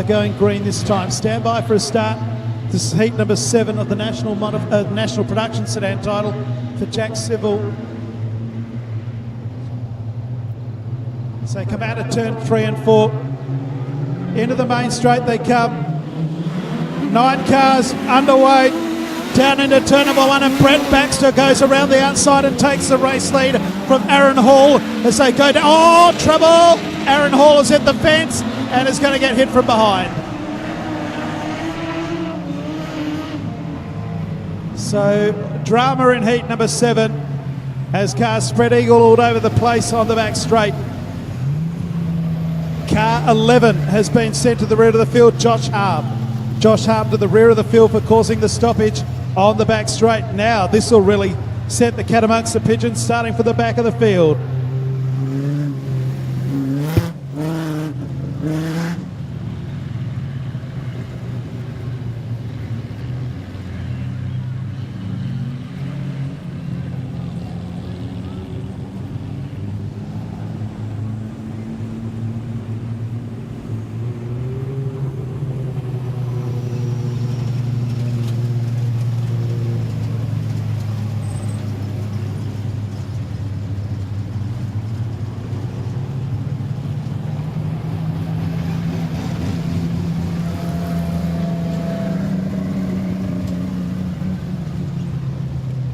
are going green this time. Stand by for a start. This is heat number 7 of the National Production Sedan title for Jack Civil. So come out of turn 3 and 4. Into the main straight they come. 9 cars underway. Down into turn number 1, and Brett Baxter goes around the outside and takes the race lead from Aaron Hall as they go down. Oh, trouble! Aaron Hall is at the fence and is going to get hit from behind. So, drama in heat number 7 as cars spread eagle all over the place on the back straight. Car 11 has been sent to the rear of the field, Josh Harm. Josh Harm to the rear of the field for causing the stoppage on the back straight. Now this will really set the cat amongst the pigeons, starting for the back of the field.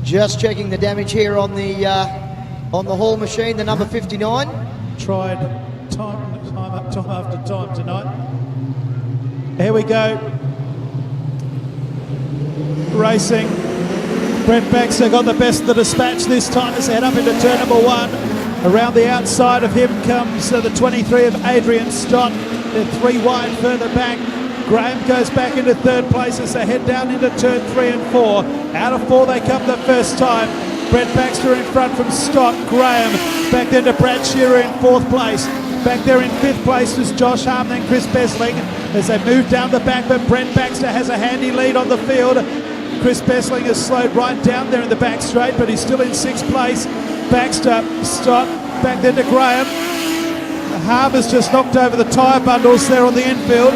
Just checking the damage here on the Hall machine, the number 59. Tried time after time tonight. Here we go. Racing. Brett Baxter got the best of the dispatch this time as they head up into turn number 1. Around the outside of him comes the 23 of Adrian Stott. They're 3 wide further back. Graham goes back into 3rd place as they head down into turn 3 and 4. Out of 4 they come the first time. Brett Baxter in front from Stott. Graham back then to Brad Shearer in 4th place. Back there in 5th place was Josh Harm, then Chris Besling as they move down the back, but Brett Baxter has a handy lead on the field. Chris Besling has slowed right down there in the back straight, but he's still in 6th place. Baxter, Stott, back then to Graham. Harm has just knocked over the tyre bundles there on the infield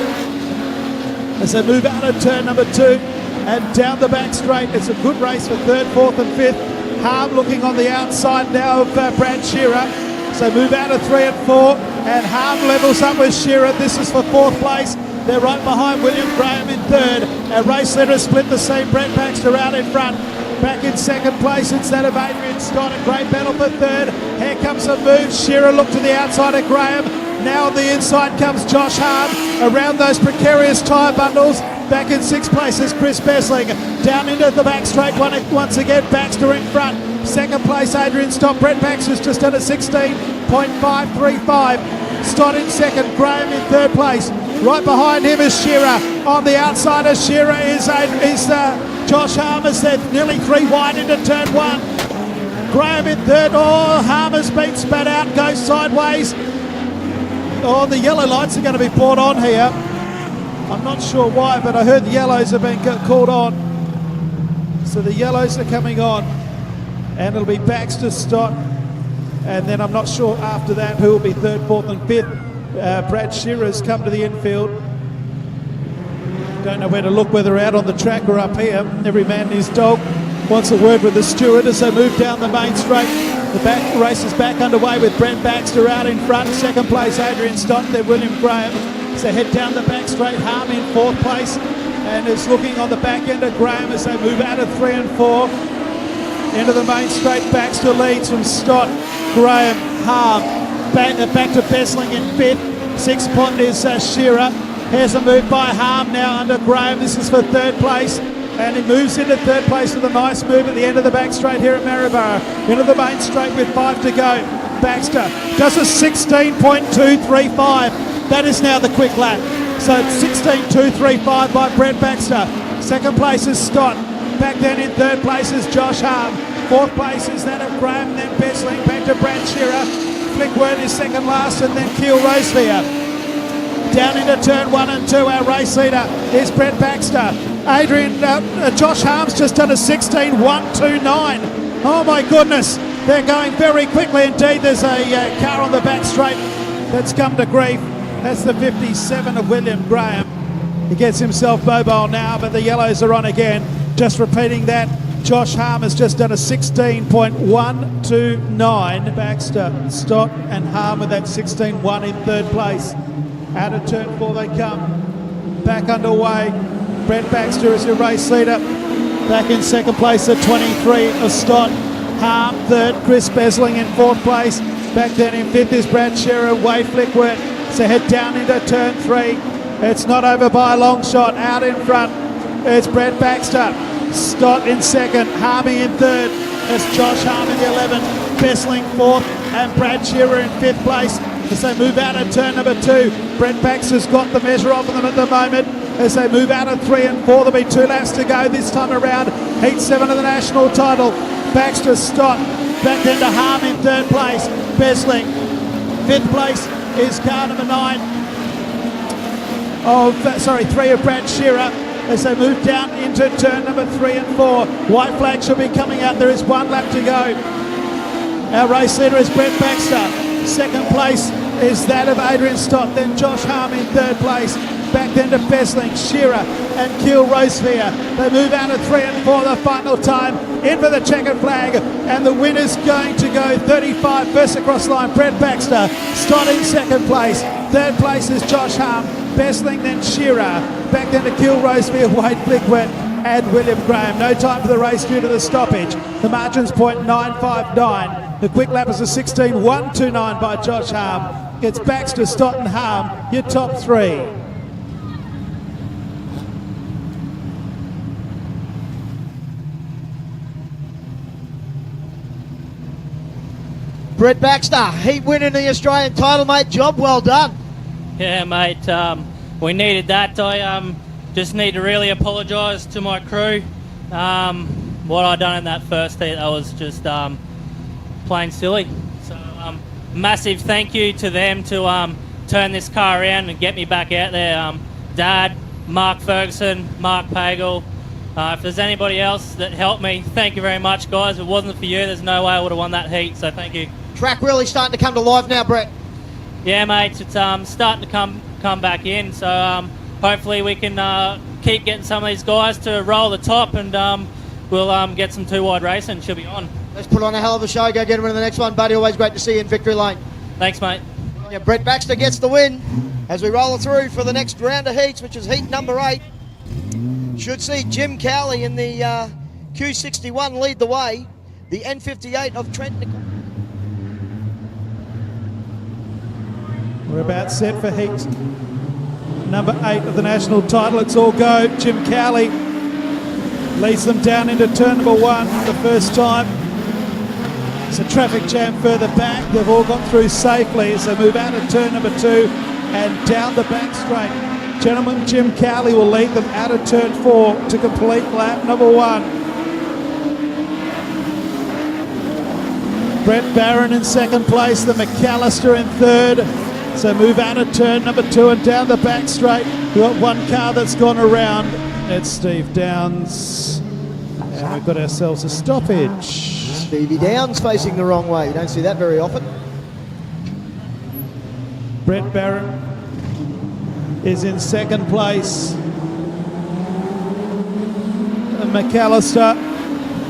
as they move out of turn number 2 and down the back straight. It's a good race for 3rd, 4th and 5th. Harm looking on the outside now of Brad Shearer. So move out of 3 and 4 and Harm levels up with Shearer. This is for 4th place. They're right behind William Graham in 3rd. Our race leader split the same. Brett Baxter out in front. Back in 2nd place instead of Adrian Stott. A great battle for 3rd. Here comes a move. Shearer look to the outside of Graham. Now on the inside comes Josh Harm around those precarious tyre bundles. Back in 6th place is Chris Besling. Down into the back straight once again, Baxter in front. 2nd place Adrian Stott. Brett Baxter's just under 16.535. Stott in 2nd, Graham in 3rd place. Right behind him is Shearer. On the outside of Shearer is Josh Harm as they're nearly 3 wide into turn 1. Graham in 3rd. Oh, Harm has been spat out, goes sideways. Oh, the yellow lights are going to be brought on here. I'm not sure why, but I heard the yellows have been called on. So the yellows are coming on. And it'll be Baxter, Stott. And then I'm not sure after that who will be 3rd, 4th and 5th. Brad Shearer's come to the infield. Don't know where to look, whether out on the track or up here. Every man and his dog wants a word with the steward as they move down the main straight. The race is back underway with Brett Baxter out in front. 2nd place Adrian Stott, then William Graham. So head down the back straight. Harm in 4th place and is looking on the back end of Graham as they move out of 3 and 4. Into the main straight, Baxter leads from Stott, Graham, Harm. Back to Besling in 5th. 6th spot is Shearer. Here's a move by Harm now under Graham. This is for 3rd place. And he moves into 3rd place with a nice move at the end of the back straight here at Maryborough. Into the main straight with 5 to go. Baxter does a 16.235. That is now the quick lap. So 16.235 by Brett Baxter. 2nd place is Stott. Back then in 3rd place is Josh Harm. 4th place is that of Graham, then Besling. Back to Brad Shearer. Flickworth is 2nd last, and then Keel Rosevere. Down into turn 1 and 2, our race leader is Brett Baxter. Josh Harm's just done a 16.129. Oh my goodness, they're going very quickly indeed. There's a car on the back straight that's come to grief. That's the 57 of William Graham. He gets himself mobile now, but the yellows are on again. Just repeating that, Josh Harm has just done a 16.129. Baxter, Stott and Harm with that 16.1 in third place. Out of turn 4 they come. Back underway. Brett Baxter is your race leader. Back in second place at 23 of Stott. Harm third. Chris Besling in fourth place. Back then in fifth is Brad Shearer. Wade Flickworth. So head down into turn 3. It's not over by a long shot. Out in front, it's Brett Baxter. Stott in second. Harmy in third. It's Josh Harm in the 11. Besling fourth. And Brad Shearer in fifth place. As they move out of turn number 2. Brett Baxter's got the measure of them at the moment. As they move out of 3 and 4, there'll be 2 laps to go this time around. Heat 7 of the national title. Baxter, Stott. Back then to Harm in third place. Besling. Fifth place is car number 3 of Brad Shearer. As they move down into turn number 3 and 4. White flag should be coming out. There is 1 lap to go. Our race leader is Brett Baxter. Second place is that of Adrian Stott. Then Josh Harm in third place. Back then to Besling, Shearer and Keel Rosevere. They move out of 3 and 4 the final time. In for the checkered flag. And the winner's going to go 35 first across the line. Brett Baxter. Stott in second place. Third place is Josh Harm. Besling, then Shearer. Back then to Keel Rosevere, Wade Flickworth and William Graham. No time for the race due to the stoppage. The margin's .959. The quick lap is a 16.129 by Josh Harm. It's Baxter, Stott and Harm, your top 3. Brett Baxter, heat winning the Australian title, mate. Job well done. Yeah, mate. We needed that. I just need to really apologise to my crew. What I done in that first heat, that was just plain silly. So massive thank you to them to turn this car around and get me back out there. Dad, Mark Ferguson, Mark Pagel. If there's anybody else that helped me, thank you very much, guys. If it wasn't for you, there's no way I would have won that heat, so thank you. Track really starting to come to life now, Brett. Yeah, mate, it's starting to come back in, so hopefully we can keep getting some of these guys to roll the top, and we'll get some 2-wide racing. She'll be on. Let's put on a hell of a show. Go get him in the next one, buddy. Always great to see you in victory lane. Thanks, mate. Yeah, Brett Baxter gets the win as we roll through for the next round of heats, which is heat number 8. Should see Jim Cowley in the Q61 lead the way. The N58 of Trent. We're about set for heat number 8 of the national title. It's all go. Jim Cowley leads them down into turn number 1 for the first time. It's a traffic jam further back. They've all got through safely as they move out of turn number 2 and down the back straight. Gentlemen, Jim Cowley will lead them out of turn 4 to complete lap number 1. Brett Barron in second place, the McAllister in third. So move out of turn number 2 and down the back straight. We've got one car that's gone around. It's Steve Downs. And we've got ourselves a stoppage. Stevie Downs facing the wrong way. You don't see that very often. Brett Barron is in second place. McAllister,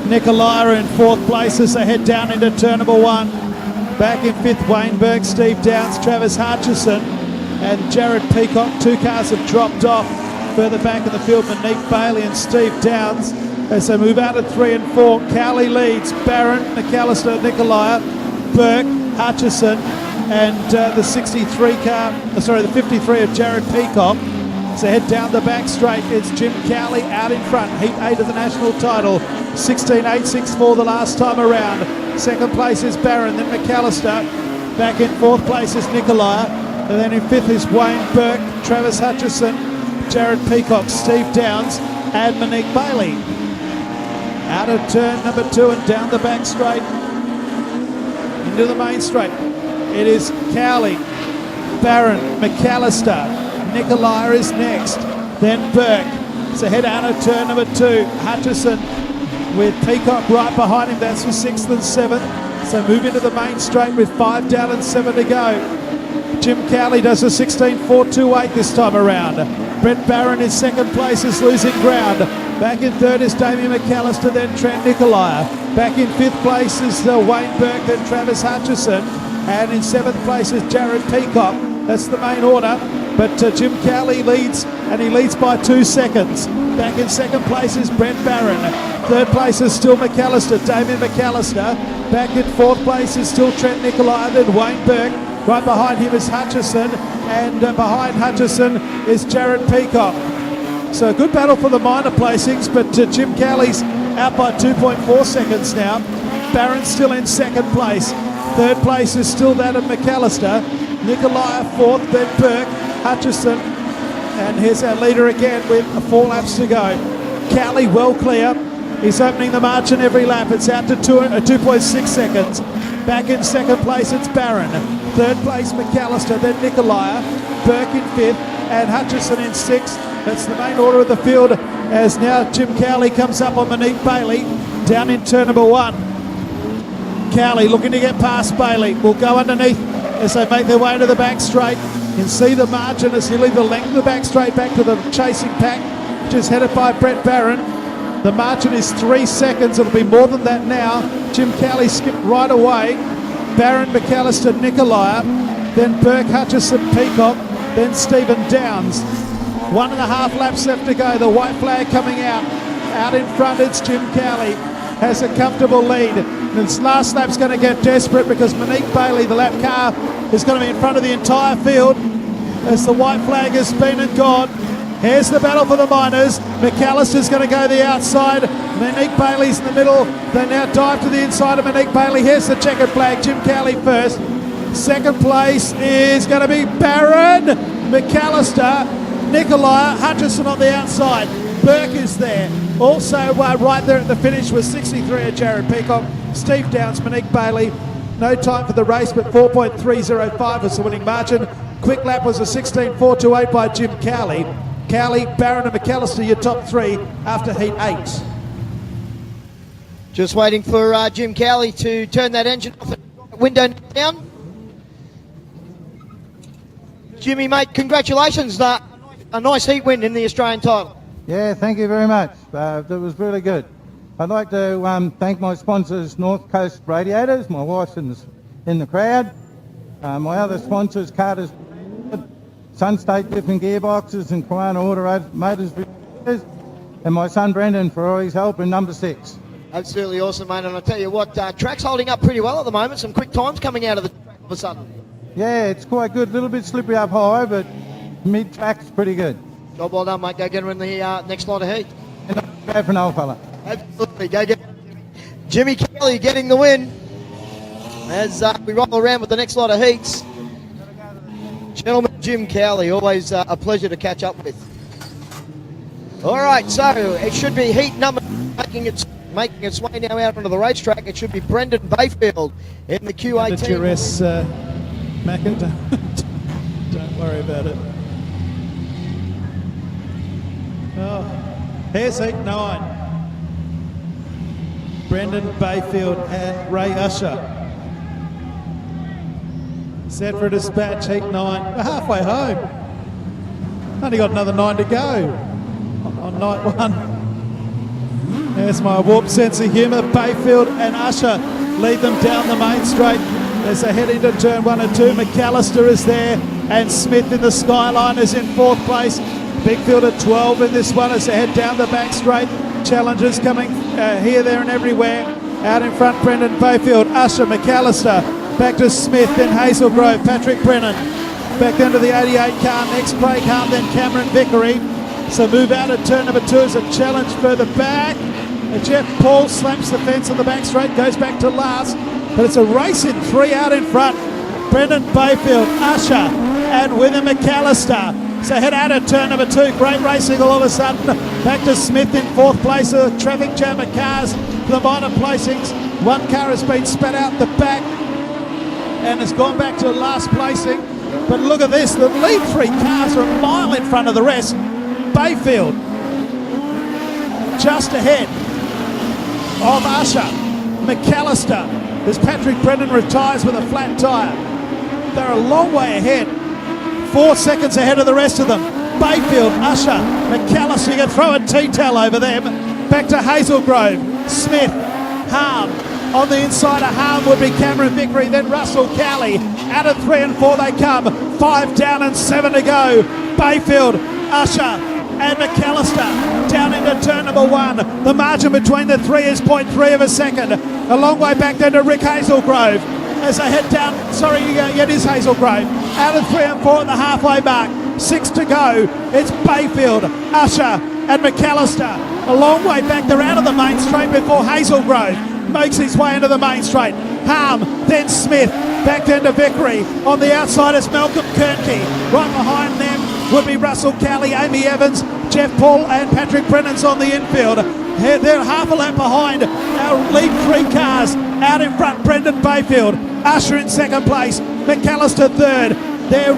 Nicolai in fourth place as they head down into turn number 1. Back in fifth, Wainberg, Steve Downs, Travis Hutchison and Jared Peacock. 2 cars have dropped off. Further back in the field, Monique Bailey and Steve Downs. As they move out of 3 and 4, Cowley leads. Barron, McAllister, Nicolai, Burke, Hutchison and the 53 of Jared Peacock. So head down the back straight. It's Jim Cowley out in front. Heat 8 of the national title. 16.864 the last time around. Second place is Barron, then McAllister. Back in fourth place is Nicolai. And then in fifth is Wayne Burke, Travis Hutchison, Jared Peacock, Steve Downs and Monique Bailey. Out of turn number 2 and down the back straight. Into the main straight. It is Cowley, Barron, McAllister. Nicolai is next. Then Burke. So head out of turn number 2. Hutchison with Peacock right behind him. That's for 6th and 7th. So move into the main straight with 5 down and 7 to go. Jim Cowley does a 16.428 this time around. Brett Barron in second place is losing ground. Back in third is Damien McAllister, then Trent Nicolai. Back in fifth place is Wayne Burke, then Travis Hutchison. And in seventh place is Jared Peacock. That's the main order. But Jim Cowley leads, and he leads by 2 seconds. Back in second place is Brett Barron. Third place is still McAllister, Damien McAllister. Back in fourth place is still Trent Nicolai, then Wayne Burke. Right behind him is Hutchison, and behind Hutchison is Jared Peacock. So a good battle for the minor placings, but Jim Cowley's out by 2.4 seconds now. Barron's still in second place. Third place is still that of McAllister. Nicolai fourth, then Burke, Hutchison, and here's our leader again with 4 laps to go. Cowley well clear. He's opening the margin every lap. It's out to 2.6 seconds. Back in second place, it's Barron. Third place, McAllister, then Nicolai. Burke in fifth, and Hutchison in sixth. That's the main order of the field, as now Jim Cowley comes up on Monique Bailey down in turn number 1. Cowley looking to get past Bailey. Will go underneath as they make their way to the back straight. You can see the margin as he leaves the length of the back straight back to the chasing pack, which is headed by Brett Barron. The margin is 3 seconds. It'll be more than that now. Jim Cowley skipped right away. Barron, McAllister, Nicolai, then Burke, Hutchison, Peacock, then Stephen Downs. 1.5 laps left to go. The white flag coming out. Out in front, it's Jim Cowley. Has a comfortable lead. And this last lap's going to get desperate because Monique Bailey, the lap car, is going to be in front of the entire field as the white flag has been and gone. Here's the battle for the minors. McAllister's going to go the outside. Monique Bailey's in the middle. They now dive to the inside of Monique Bailey. Here's the checkered flag. Jim Cowley first. Second place is going to be Barron, McAllister, Nicolai, Hutchison on the outside. Burke is there. Also right there at the finish was 63 of Jared Peacock. Steve Downs, Monique Bailey. No time for the race, but 4.305 was the winning margin. Quick lap was a 16.428 by Jim Cowley. Cowley, Barron and McAllister, your top 3 after heat 8. Just waiting for Jim Cowley to turn that engine off and window down. Jimmy, mate, congratulations. A nice heat win in the Australian title. Yeah, thank you very much. That was really good. I'd like to thank my sponsors, North Coast Radiators. My wife's in the crowd. My other sponsors, Carter's, Sun State Different Gearboxes and Kiwana Auto Motors, and my son Brendan for all his help in number 6. Absolutely awesome, mate. And I tell you what, track's holding up pretty well at the moment. Some quick times coming out of the track all of a sudden. Yeah, it's quite good. A little bit slippery up high, but mid-track's pretty good. Job well done, mate. Go get her in the next lot of heat. And go for an old fella. Absolutely. Go get Jimmy Cowley getting the win as we roll around with the next lot of heats. Gentleman Jim Cowley, always a pleasure to catch up with. All right, so it should be heat number making its way now out onto the racetrack. It should be Brendan Bayfield in the Q18. The duress, Macca, don't worry about it. Oh, here's heat 9. Brendan Bayfield and Ray Usher. Set for a dispatch, heat 9. We're halfway home. Only got another 9 to go on night 1. There's my warped sense of humour. Bayfield and Usher lead them down the main straight as they head into turn 1 and 2. McAllister is there and Smith in the Skyline is in 4th place. Big field at 12 in this one as they head down the back straight. Challengers coming here, there and everywhere. Out in front, Brendan Bayfield, Usher, McAllister. Back to Smith, then Hazelgrove, Patrick Brennan. Back down to the 88 car, next Craig Hart, then Cameron Vickery. So move out at turn number 2 as a challenge further back. And Jeff Paul slaps the fence on the back straight, goes back to last. But it's a race in 3 out in front. Brendan Bayfield, Usher, and with him McAllister. So head out at turn number 2. Great racing all of a sudden. Back to Smith in 4th place. A traffic jam of cars for the minor placings. One car has been spat out the back and has gone back to last placing. But look at this. The lead 3 cars are a mile in front of the rest. Bayfield just ahead of Usher. McAllister as Patrick Brennan retires with a flat tyre. They're a long way ahead. 4 seconds ahead of the rest of them. Bayfield, Usher, McAllister, you can throw a tea-towel over them. Back to Hazelgrove, Smith, Harm. On the inside of Harm would be Cameron Vickery, then Russell Cowley. Out of 3 and 4 they come. 5 down and 7 to go. Bayfield, Usher and McAllister down into turn number 1. The margin between the 3 is 0.3 of a second. A long way back then to Rick Hazelgrove as they head down. Sorry, it is Hazelgrove. Out of 3 and 4 at the halfway mark. 6 to go. It's Bayfield, Usher and McAllister. A long way back. They're out of the main straight before Hazelgrove makes his way into the main straight. Harm, then Smith, back then to Vickery. On the outside is Malcolm Kernke. Right behind them would be Russell Cowley, Amy Evans, Jeff Paul and Patrick Brennan's on the infield. They're half a lap behind our lead 3 cars. Out in front, Brendan Bayfield. Usher in second place. McAllister third. They're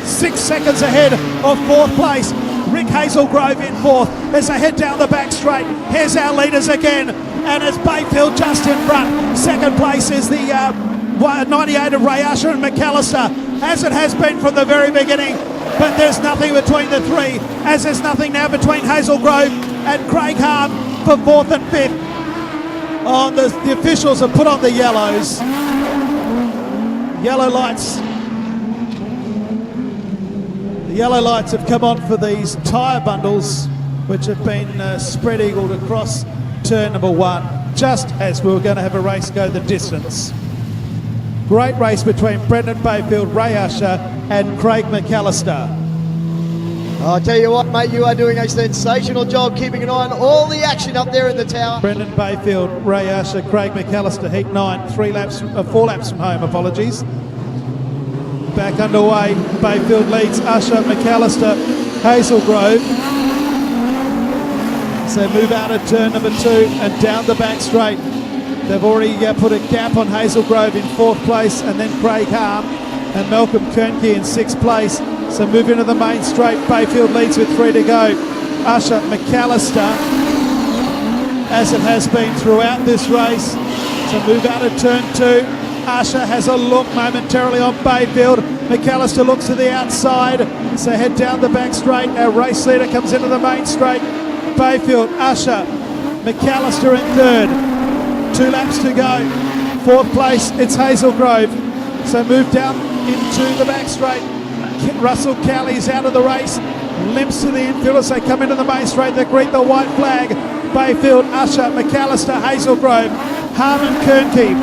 6 seconds ahead of 4th place. Rick Hazelgrove in 4th as they head down the back straight. Here's our leaders again, and it's Bayfield just in front. Second place is the 98 of Ray Usher and McAllister, as it has been from the very beginning. But there's nothing between the 3, as there's nothing now between Hazelgrove and Craig Harm for 4th and 5th. The officials have put on the yellows. Yellow lights. The yellow lights have come on for these tyre bundles, which have been spread-eagled across turn number 1, just as we were going to have a race go the distance. Great race between Brendan Bayfield, Ray Usher and Craig McAllister. I'll tell you what, mate, you are doing a sensational job keeping an eye on all the action up there in the tower. Brendan Bayfield, Ray Usher, Craig McAllister, heat 9, 4 laps from home, apologies. Back underway, Bayfield leads Usher, McAllister, Hazelgrove. So move out of turn number 2 and down the back straight. They've already put a gap on Hazelgrove in 4th place, and then Craig Harm and Malcolm Kernke in 6th place. So move into the main straight. Bayfield leads with 3 to go. Usher, McAllister, as it has been throughout this race. So move out of turn 2. Usher has a look momentarily on Bayfield. McAllister looks to the outside. So head down the back straight. Our race leader comes into the main straight. Bayfield, Usher, McAllister in 3rd. 2 laps to go. 4th place, it's Hazelgrove. So move down into the back straight. Russell Cowley's out of the race. Limps to the infield as they come into the main straight. They greet the white flag. Bayfield, Usher, McAllister, Hazelgrove, Harmon, Kernke.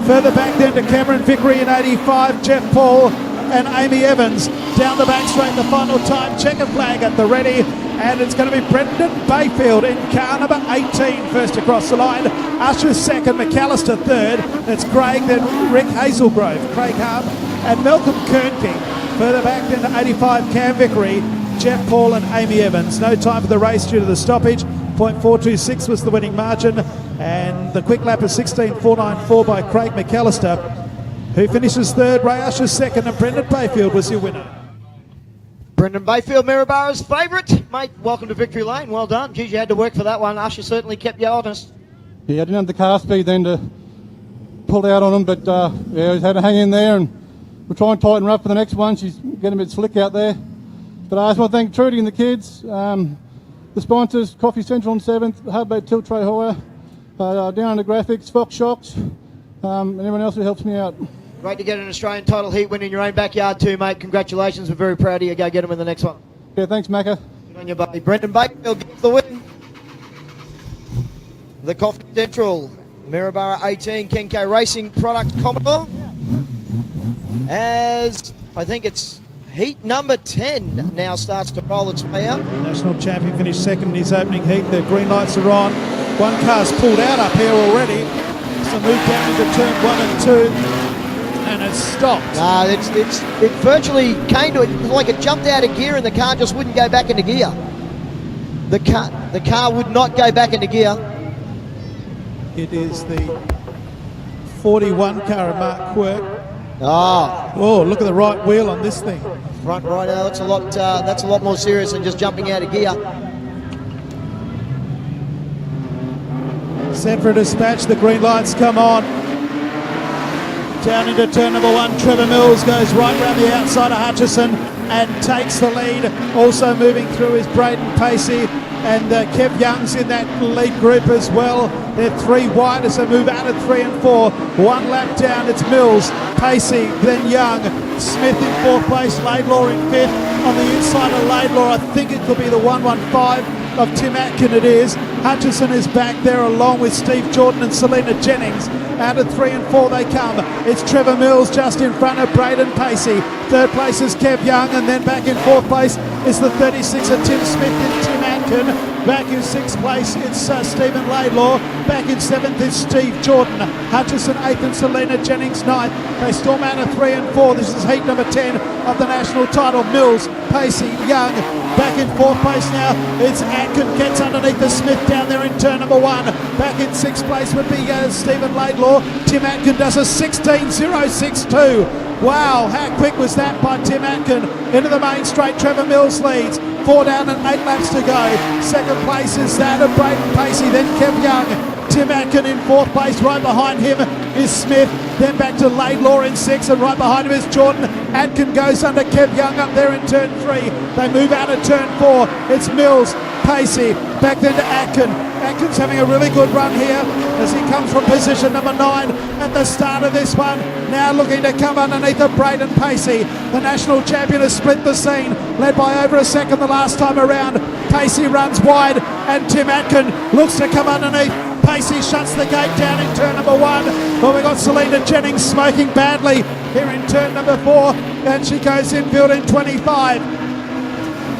Further back then to Cameron Vickery in 85, Jeff Paul and Amy Evans. Down the back straight, the final time, checker flag at the ready. And it's going to be Brendan Bayfield in car number 18, first across the line. Usher second, McAllister third. It's Craig, then Rick Hazelgrove, Craig Harm and Malcolm Kernke. Further back then to 85, Cam Vickery, Jeff Paul and Amy Evans. No time for the race due to the stoppage. 0.426 was the winning margin. And the quick lap is 16.494 by Craig McAllister, who finishes 3rd. Ray Usher second, and Brendan Bayfield was your winner. Brendan Bayfield, Maryborough's favourite. Mate, welcome to Victory Lane. Well done. Geez, you had to work for that one. Usher certainly kept you honest. Yeah, I didn't have the car speed then to pull out on him, but yeah, we had to hang in there, and we'll try and tighten her up for the next one. She's getting a bit slick out there. But I just want to thank Trudy and the kids, the sponsors, Coffee Central on 7th, Hubboat Tilt Tray Hire, down to Graphics, Fox Shocks, and everyone else who helps me out. Great to get an Australian title heat win in your own backyard too, mate. Congratulations. We're very proud of you. Go get them in the next one. Yeah, thanks, Macca. Good on you, buddy. Brendan Bayfield gets the win. The Coffee Central, Maryborough 18, Kenko Racing Product Commodore. As I think it's heat number 10 now starts to roll its way out. National champion finished second in his opening heat. The green lights are on. One car's pulled out up here already. So move down into turn 1 and 2. And it's stopped. It virtually came to it like it jumped out of gear and the car just wouldn't go back into gear. The car would not go back into gear. It is the 41 car of Mark Quirk. Oh, look at the right wheel on this thing. Front right, that's a lot more serious than just jumping out of gear. Set for a dispatch, the green lights come on. Down into turn number 1, Trevor Mills goes right round the outside of Hutchison and takes the lead. Also moving through is Braden Pacey, and Kev Young's in that lead group as well. They're 3 wide as they move out at 3 and 4. 1 lap down, it's Mills, Pacey, then Young, Smith in 4th place, Laidlaw in 5th. On the inside of Laidlaw, I think it could be the 115 of Tim Atkin. It is. Hutchison is back there along with Steve Jordan and Selena Jennings. Out of 3 and 4 they come. It's Trevor Mills just in front of Braden Pacey. 3rd place is Kev Young, and then back in 4th place is the 36 of Tim Smith and Tim Atkin. Back in 6th place it's Stephen Laidlaw. Back in 7th is Steve Jordan. Hutchison 8th and Selena Jennings 9th. They storm out of 3 and 4. This is heat number 10 of the national title. Mills, Pacey, Young. Back in 4th place now, it's Atkin gets underneath the Smith down there in turn number 1. Back in 6th place would be Stephen Laidlaw. Tim Atkin does a 16.062. Wow, how quick was that by Tim Atkin? Into the main straight, Trevor Mills leads. 4 down and 8 laps to go. 2nd place is that of Braden Pacey, then Kev Young. Tim Atkin in 4th place, right behind him is Smith. Then back to Laidlaw in 6th, and right behind him is Jordan. Atkin goes under Kev Young up there in turn 3. They move out of turn 4. It's Mills, Pacey, back then to Atkin. Atkin's having a really good run here as he comes from position number 9 at the start of this one. Now looking to come underneath of Braden Pacey. The national champion has split the scene, led by over a second the last time around. Pacey runs wide and Tim Atkin looks to come underneath. Pacey shuts the gate down in turn number 1. Well, we've got Selena Jennings smoking badly here in turn number 4, and she goes infield in 25.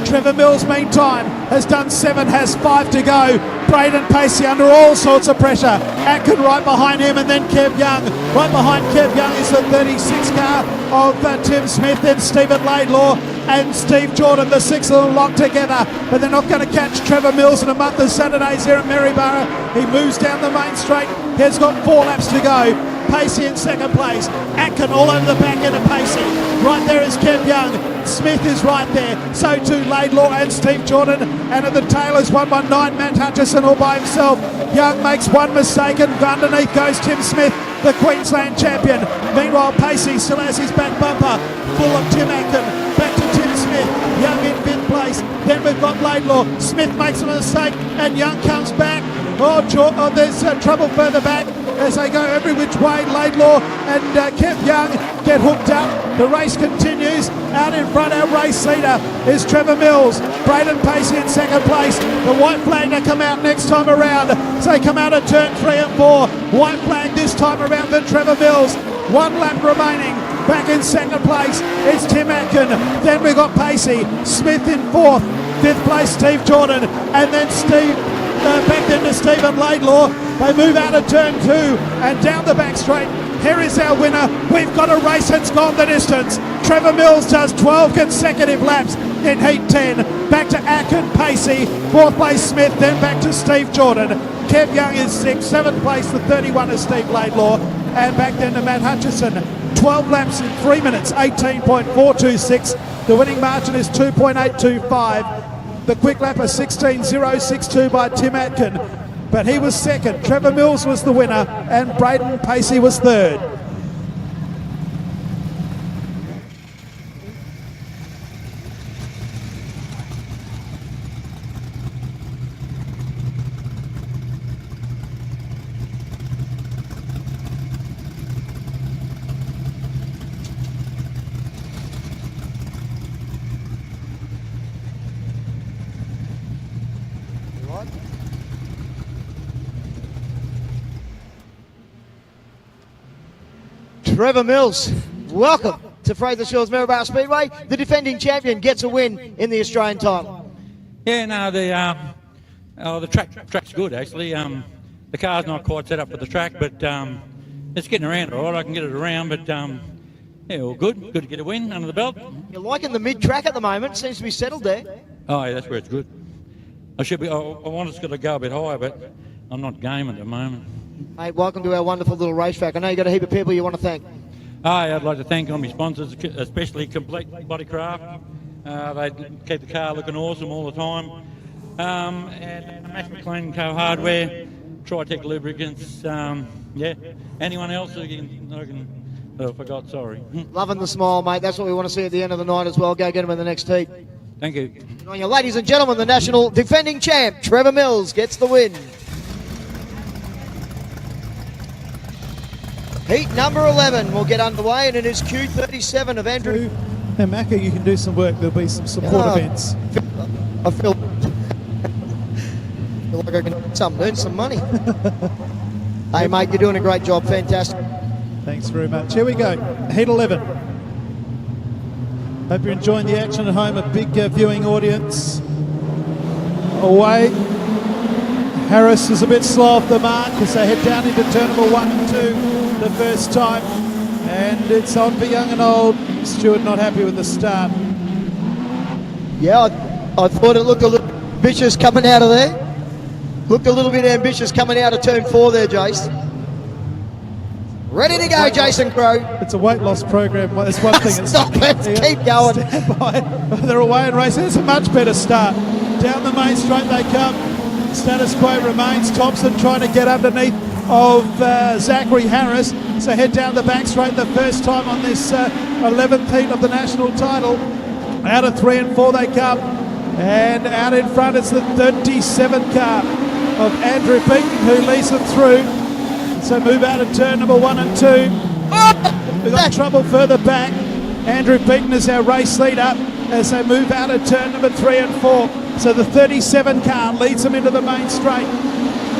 Trevor Mills, meantime, has done 7, has 5 to go. Braden Pacey under all sorts of pressure. Atkin right behind him, and then Kev Young. Right behind Kev Young is the 36 car of Tim Smith, then Stephen Laidlaw and Steve Jordan, the 6 of them locked together. But they're not going to catch Trevor Mills in a month of Saturdays here at Maryborough. He moves down the main straight. He's got 4 laps to go. Pacey in 2nd place. Atkin all over the back end of Pacey. Right there is Kev Young. Smith is right there. So too Laidlaw and Steve Jordan. And at the tail is 119 Matt Hutchison all by himself. Young makes 1 mistake and underneath goes Tim Smith, the Queensland champion. Meanwhile, Pacey still has his back bumper full of Tim Atkin. Back to Tim Smith. Young in 5th place. Then we've got Laidlaw. Smith makes a mistake and Young comes back. Oh, there's trouble further back as they go every which way. Laidlaw and Kev Young get hooked up. The race continues. Out in front, our race leader is Trevor Mills. Braden Pacey in 2nd place. The white flag to come out next time around. So they come out of turn 3 and 4. White flag this time around for Trevor Mills. 1 lap remaining. Back in 2nd place, it's Tim Atkin. Then we've got Pacey. Smith in 4th. 5th place, Steve Jordan. And then back then to Stephen Laidlaw. They move out of turn 2 and down the back straight. Here is our winner. We've got a race that's gone the distance. Trevor Mills does 12 consecutive laps in Heat 10. Back to Atkin, Pacey, 4th place Smith, then back to Steve Jordan. Kev Young is 6th, 7th place, the 31 is Steve Laidlaw, and back then to Matt Hutchison. 12 laps in 3 minutes, 18.426. The winning margin is 2.825. The quick lap is 16.062 by Tim Atkin, but he was 2nd. Trevor Mills was the winner, and Braden Pacey was 3rd. Trevor Mills, welcome to Fraser Shores Maryborough Speedway. The defending champion gets a win in the Australian title. Yeah, no, the track's good actually. The car's not quite set up for the track, but it's getting around all right. I can get it around, but yeah, all good. Good to get a win under the belt. You're liking the mid-track at the moment. Seems to be settled there. Oh yeah, that's where it's good. I want us to go a bit higher, but I'm not game at the moment. Mate, welcome to our wonderful little racetrack. I know you've got a heap of people you want to thank. I'd like to thank all my sponsors, especially Complete Bodycraft. They keep the car looking awesome all the time. And Max McLean Co Hardware, Tritech Lubricants, yeah. Anyone else who can I forgot, sorry. Loving the smile, mate. That's what we want to see at the end of the night as well. Go get him in the next heat. Thank you. And on you, ladies and gentlemen, the national defending champ, Trevor Mills, gets the win. Heat number 11 will get underway, and it is Q37 of Andrew. Hey, Macca, you can do some work. There'll be some support events. I feel like I can earn some money. Hey, mate, you're doing a great job. Fantastic. Thanks very much. Here we go. Heat 11. Hope you're enjoying the action at home. A big viewing audience. Away. Harris is a bit slow off the mark as they head down into turn number 1 and 2 the first time. And it's on for young and old. Stewart not happy with the start. Yeah, I thought it looked a little ambitious coming out of there. Looked a little bit ambitious coming out of turn 4 there, Jace. Ready to go, Jason Crow. It's a weight loss program. Well, there's one thing. Stop it. Keep going. Stand by. They're away and racing. It's a much better start. Down the main straight they come. Status quo remains. Thompson trying to get underneath of Zachary Harris. So head down the back straight the first time on this 11th heat of the national title. Out of 3 and 4 they come. And out in front it's the 37 car of Andrew Beaton who leads them through. So move out of turn number 1 and 2. We've got trouble further back. Andrew Beaton is our race leader as they move out of turn number 3 and 4. So the 37 car leads them into the main straight.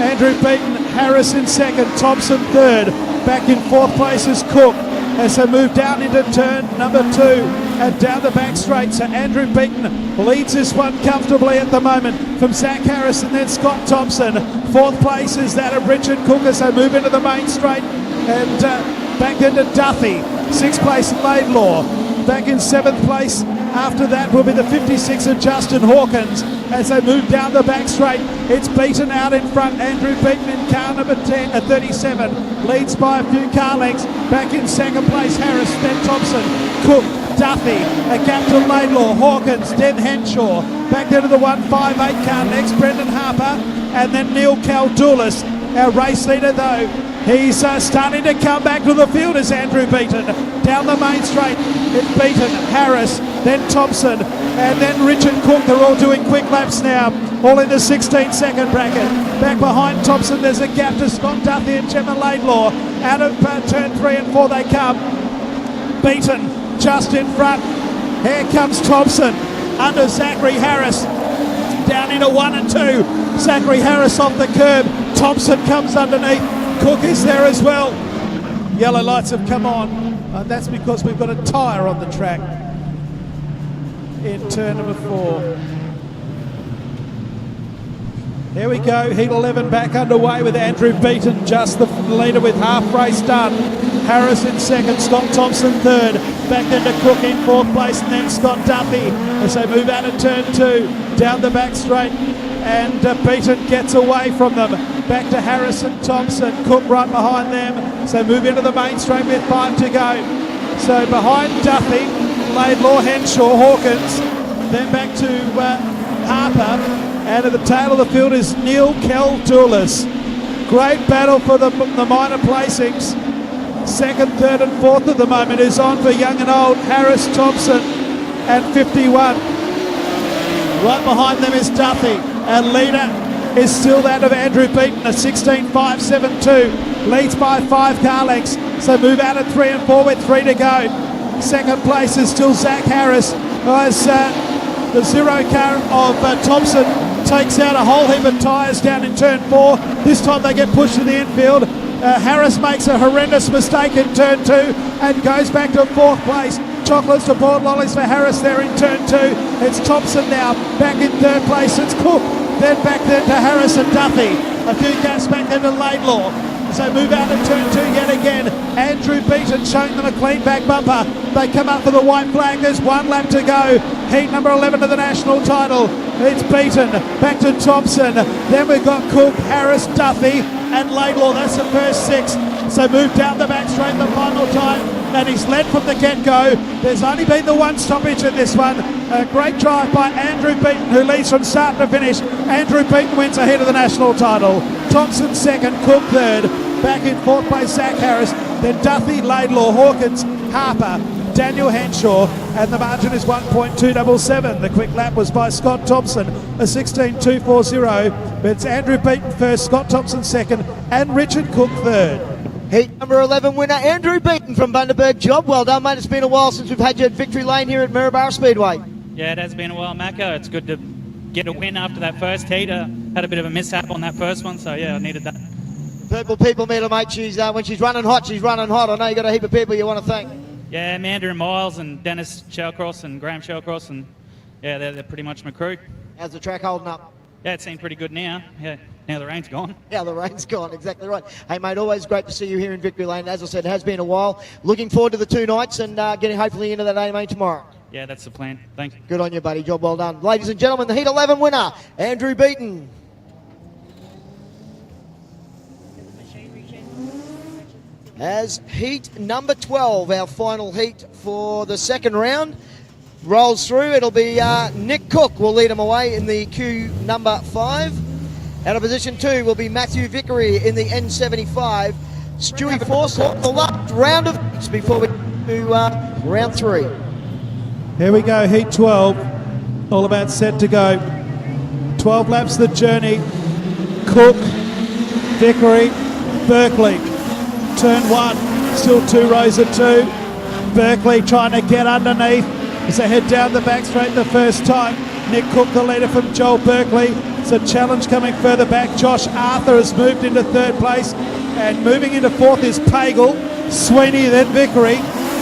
Andrew Beaton, Harris in second, Thompson third. Back in 4th place is Cook as they move down into turn number 2 and down the back straight. So Andrew Beaton leads this one comfortably at the moment from Zach Harris and then Scott Thompson. 4th place is that of Richard Cook as they move into the main straight and back into Duffy. 6th place Laidlaw. Back in 7th place after that will be the 56 of Justin Hawkins as they move down the back straight. It's Beaton out in front. Andrew Beaton in car number 37 leads by a few car lengths. Back in 2nd place Harris, then Thompson, Cook, Duffy, a gap to Laidlaw, Hawkins, then Henshaw. Back into the 158 car next, Brendan Harper, and then Neil Caldoulis, our race leader though. He's starting to come back to the field as Andrew Beaton. Down the main straight, it's Beaton, Harris, then Thompson, and then Richard Cook. They're all doing quick laps now, all in the 16-second bracket. Back behind Thompson, there's a gap to Scott Duffy and Gemma Laidlaw. Out of turn 3 and 4 they come. Beaton just in front. Here comes Thompson under Zachary Harris. Down into 1 and 2. Zachary Harris off the curb. Thompson comes underneath. Cook is there as well. Yellow lights have come on. That's because we've got a tyre on the track in turn number 4. Here we go, heat 11 back underway with Andrew Beaton, just the leader with half race done. Harris in second, Scott Thompson third. Back then to Cook in 4th place and then Scott Duffy as they move out of turn 2, down the back straight. And Beaton gets away from them. Back to Harris and Thompson. Cook right behind them. So move into the main straight with 5 to go. So behind Duffy, Laidlaw, Henshaw, Hawkins. Then back to Harper. And at the tail of the field is Neil Caldoulis. Great battle for the minor placings. 2nd, 3rd and 4th at the moment is on for young and old. Harris, Thompson and 51. Right behind them is Duffy. And leader is still that of Andrew Beaton, a 16.572. Leads by 5 car lengths. So move out at 3 and 4 with 3 to go. 2nd place is still Zach Harris as the 0 car of Thompson takes out a whole heap of tyres down in turn 4. This time they get pushed to the infield. Harris makes a horrendous mistake in turn 2 and goes back to 4th place. Chocolates to board lollies for Harris there in turn 2. It's Thompson now, back in 3rd place. It's Cook, then back there to Harris and Duffy. A few gaps back then to Laidlaw. So move out of turn 2 yet again. Andrew Beaton showing them a clean back bumper. They come up for the white flag. There's 1 lap to go. Heat number 11 of the national title. It's Beaton, back to Thompson. Then we've got Cook, Harris, Duffy and Laidlaw. That's the first 6. So move down the back straight the final time. And he's led from the get-go. There's only been the 1 stoppage in this one. A great drive by Andrew Beaton, who leads from start to finish. Andrew Beaton wins ahead of the national title. Thompson 2nd, Cook 3rd. Back in fourth place, Zach Harris. Then Duffy, Laidlaw, Hawkins, Harper, Daniel Henshaw, and the margin is 1.277. The quick lap was by Scott Thompson, a 16.240. But it's Andrew Beaton first, Scott Thompson second, and Richard Cook third. Heat number 11 winner, Andrew Beaton from Bundaberg. Job well done, mate. It's been a while since we've had you at Victory Lane here at Maryborough Speedway. Yeah, it has been a while, Macca. It's good to get a win after that first heat. Had a bit of a mishap on that first one, so yeah, I needed that. Purple People meter, mate. When she's running hot, she's running hot. I know you got a heap of people you want to thank. Yeah, Amanda and Miles and Dennis Shellcross and Graham Shellcross, and yeah, they're pretty much my crew. How's the track holding up? Yeah, it seemed pretty good now. Yeah, now the rain's gone. Yeah, the rain's gone, exactly right. Hey, mate, always great to see you here in Victory Lane. As I said, it has been a while. Looking forward to the 2 nights and getting hopefully into that AMA tomorrow. Yeah, that's the plan. Thank you. Good on you, buddy. Job well done. Ladies and gentlemen, the Heat 11 winner, Andrew Beaton. As heat number 12, our final heat for the second round, rolls through. It'll be Nick Cook will lead him away in the queue number 5. Out of position 2 will be Matthew Vickery in the N75. Stewie Forsyth, the last round of heats before we do round 3. Here we go, heat 12, all about set to go. 12 laps the journey. Cook, Vickery, Berkeley. Turn 1, still 2 rows of 2. Berkeley trying to get underneath as they head down the back straight the first time. Nick Cook, the leader from Joel Berkeley. It's a challenge coming further back. Josh Arthur has moved into 3rd place, and moving into 4th is Pagel, Sweeney, then Vickery.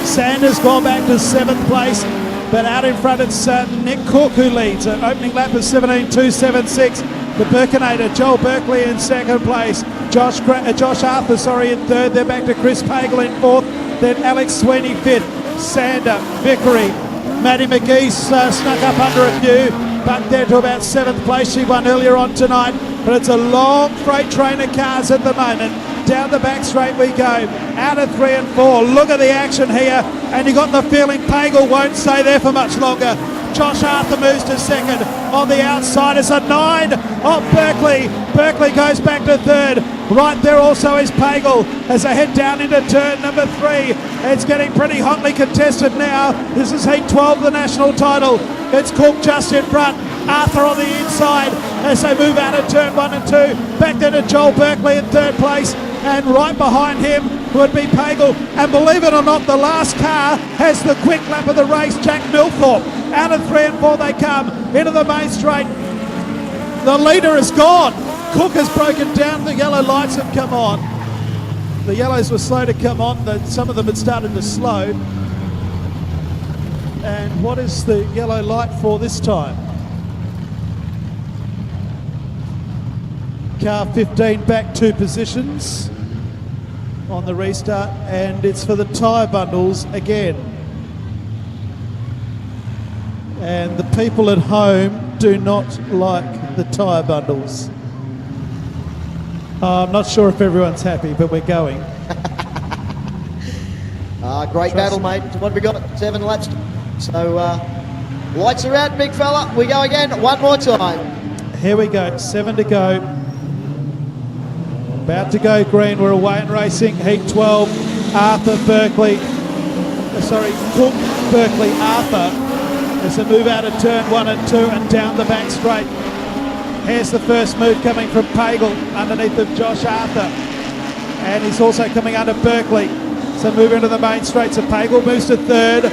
Sanders gone back to 7th place, but out in front it's Nick Cook who leads. An opening lap of 17.276. The Birkinator, Joel Berkeley in 2nd place. Josh Arthur, in 3rd. They're back to Chris Pagel in 4th. Then Alex Sweeney 5th. Sander, Vickery. Maddie McGee snuck up under a few, but they're to about 7th place. She won earlier on tonight, but it's a long freight train of cars at the moment. Down the back straight we go. Out of 3 and 4. Look at the action here, and you got the feeling Pagel won't stay there for much longer. Josh Arthur moves to 2nd. On the outside is a 9 of Berkeley. Berkeley goes back to 3rd. Right there also is Pagel as they head down into turn number 3. It's getting pretty hotly contested now. This is heat 12, the national title. It's Cook just in front. Arthur on the inside as they move out of turn 1 and 2. Back then to Joel Berkeley in 3rd place. And right behind him would be Pagel. And believe it or not, the last car has the quick lap of the race, Jack Milthorpe. Out of 3 and 4 they come into the main straight. The leader is gone. Cook has broken down. The yellow lights have come on. The yellows were slow to come on. Some of them had started to slow. And what is the yellow light for this time? Car 15 back 2 positions on the restart, and it's for the tyre bundles again. And the people at home do not like the tyre bundles. I'm not sure if everyone's happy, but we're going. Great battle, mate. What have we got? 7 laps. So, lights are out, big fella. We go again, one more time. Here we go, 7 to go. About to go green, we're away and racing. Heat 12, Arthur, Berkeley. Cook, Berkeley, Arthur. As they move out of turn 1 and 2 and down the back straight. Here's the first move coming from Pagel underneath of Josh Arthur. And he's also coming under Berkeley. So move into the main straight. So Pagel moves to 3rd.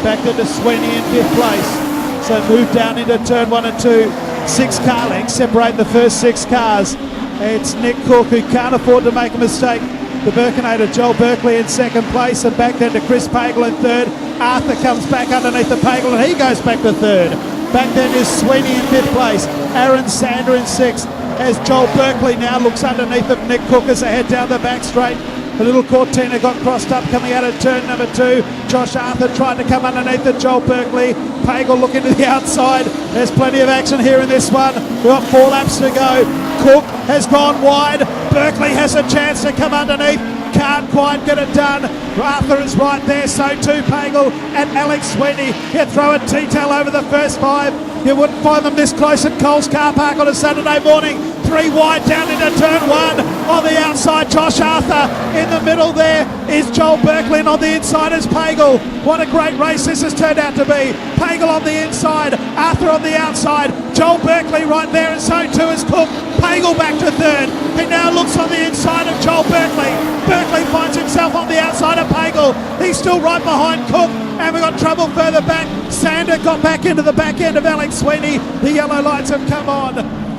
Back into Sweeney in 5th place. So move down into turn 1 and 2. 6 car lengths separate the first 6 cars. It's Nick Cook who can't afford to make a mistake. The Birkinator, Joel Berkeley in 2nd place, and back then to Chris Pagel in 3rd. Arthur comes back underneath the Pagel and he goes back to 3rd. Back then is Sweeney in 5th place. Aaron Sander in 6th. As Joel Berkeley now looks underneath of Nick Cook as they head down the back straight. The little Cortina got crossed up coming out of turn number 2. Josh Arthur tried to come underneath of Joel Berkeley. Pagel looking to the outside. There's plenty of action here in this one. We've got 4 laps to go. Cook has gone wide. Berkeley has a chance to come underneath. Can't quite get it done. Arthur is right there, so too Pagel and Alex Sweeney. You throw a T-tail over the first 5. You wouldn't find them this close at Coles Car Park on a Saturday morning. three wide down into turn one. On the outside, Josh Arthur. In the middle there is Joel Berkeley, and on the inside is Pagel. What a great race this has turned out to be. Pagel on the inside, Arthur on the outside, Joel Berkeley right there, and so too is Cook. Pagel back to third. He now looks on the inside of Joel Berkeley. Berkeley finds himself on the outside of Pagel. He's still right behind Cook, and we've got trouble further back. Sander got back into the back end of Alex Sweeney. The yellow lights have come on.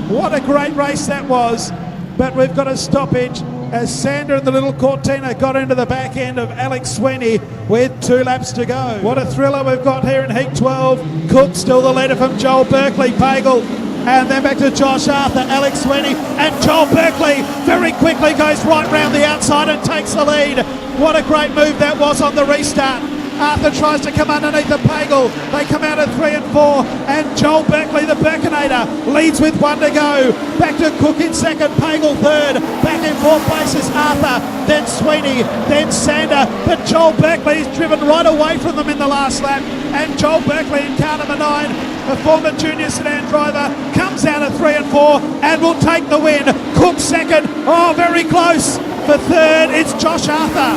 What a great race that was. But we've got a stoppage as Sander and the little Cortina got into the back end of Alex Sweeney with 2 laps to go. What a thriller we've got here in Heat 12. Cook still the leader from Joel Berkeley, Pagel. And then back to Josh Arthur, Alex Sweeney, and Joel Berkeley very quickly goes right round the outside and takes the lead. What a great move that was on the restart. Arthur tries to come underneath the Pagel. They come out at 3 and 4, and Joel Berkeley, the Berkinator, leads with 1 to go. Back to Cook in second, Pagel third. Back in fourth place is Arthur, then Sweeney, then Sander. But Joel Berkeley is driven right away from them in the last lap. And Joel Berkeley in car number 9, a former junior sedan driver, comes out at 3 and 4 and will take the win. Cook second, oh, very close. For third, it's Josh Arthur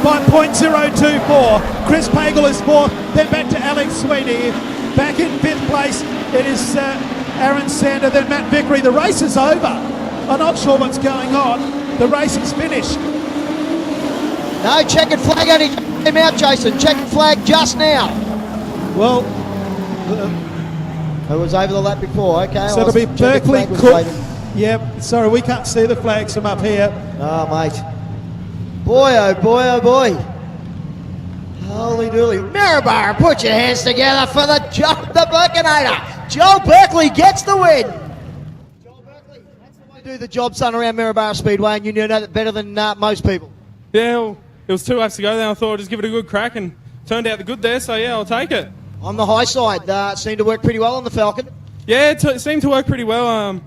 by .024. Chris Pagel is fourth, then back to Alex Sweeney. Back in fifth place, it is Aaron Sander, then Matt Vickery. The race is over. I'm not sure what's going on. The race is finished. No, checkered flag only came out, Jason. Checkered flag just now. Well, it was over the lap before, okay. so it'll be Berkeley, Cook. Yep, sorry, we can't see the flags from up here. Oh, mate. Boy, oh boy, oh boy. Holy dooly. Maryborough, put your hands together for the Berkinator. Joel Berkeley gets the win. Joel Berkeley, that's the way to do the job, son, around Maryborough Speedway, and you know that better than most people. Yeah, well, it was 2 laps to go, then I thought I'd just give it a good crack, and turned out the good there, so yeah, I'll take it. On the high side, seemed to work pretty well on the Falcon. Yeah, it seemed to work pretty well.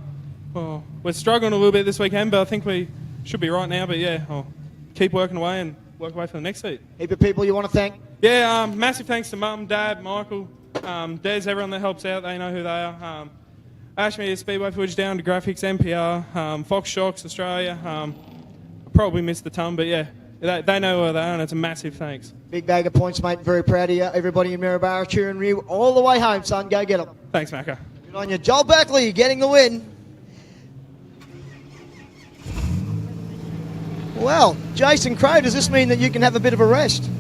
Well, we're struggling a little bit this weekend, but I think we should be right now, but yeah, I'll keep working away and work away for the next seat. Heap of people you want to thank? Yeah, massive thanks to Mum, Dad, Michael, Des, everyone that helps out. They know who they are. Ashmedia Speedway footage down to Graphics, NPR, Fox Shocks, Australia. I probably missed the ton, but yeah, they know where they are, and it's a massive thanks. Big bag of points, mate. Very proud of you. Everybody in Maryborough cheering you all the way home, son. Go get them. Thanks, Macca. Good on you. Joel Berkeley getting the win. Well, Jason Crow, does this mean that you can have a bit of a rest?